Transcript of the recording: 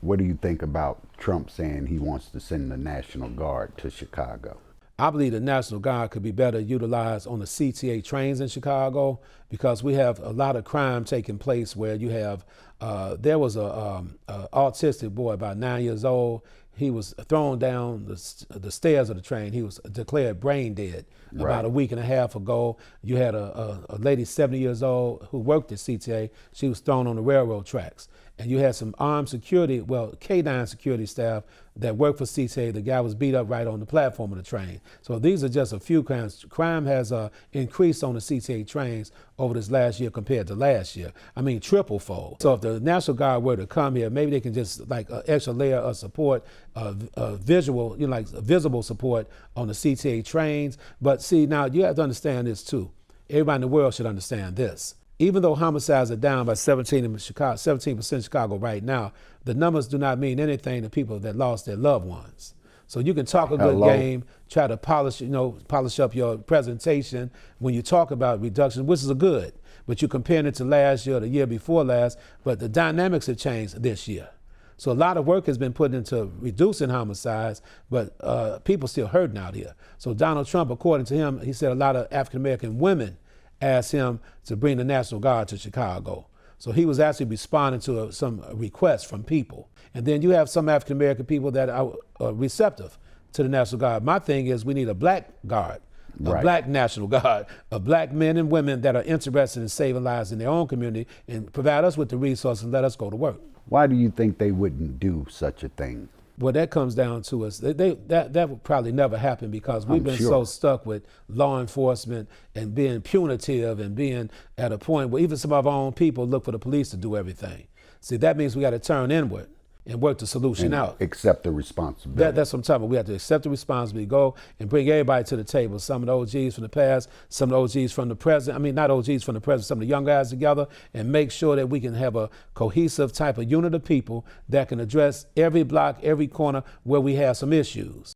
What do you think about Trump saying he wants to send the National Guard to Chicago? I believe the National Guard could be better utilized on the CTA trains in Chicago because we have a lot of crime taking place where you have, there was a autistic boy about 9 years old. He was thrown down the stairs of the train. He was declared brain dead about a week and a half ago. You had a lady 70 years old who worked at CTA. She was thrown on the railroad tracks. And you had some armed security, well, K9 security staff that worked for CTA. The guy was beat up right on the platform of the train. So these are just a few crimes. Crime has increased on the CTA trains over this last year compared to last year. I mean, triple fold. So if the National Guard were to come here, maybe they can just like an extra layer of support, visual, like visible support on the CTA trains. But see, now you have to understand this too. Everybody in the world should understand this. Even though homicides are down by 17% in Chicago right now, the numbers do not mean anything to people that lost their loved ones. So you can talk a good game, try to polish up your presentation when you talk about reduction, which is a good, but you're comparing it to last year or the year before last, but the dynamics have changed this year. So a lot of work has been put into reducing homicides, but people still hurting out here. So Donald Trump, according to him, he said a lot of African-American women asked him to bring the National Guard to Chicago. So he was actually responding to some requests from people. And then you have some African-American people that are receptive to the National Guard. My thing is we need a black guard, a black National Guard, of black men and women that are interested in saving lives in their own community and provide us with the resources and let us go to work. Why do you think they wouldn't do such a thing? Well, that comes down to us. That would probably never happen because we've been so stuck with law enforcement and being punitive and being at a point where even some of our own people look for the police to do everything. See, that means we got to turn inward and work the solution out. Accept the responsibility. That's what I'm talking about. We have to accept the responsibility, go and bring everybody to the table. Some of the OGs from the past, some of the OGs from the present. I mean, not OGs from the present, some of the young guys together, and make sure that we can have a cohesive type of unit of people that can address every block, every corner where we have some issues.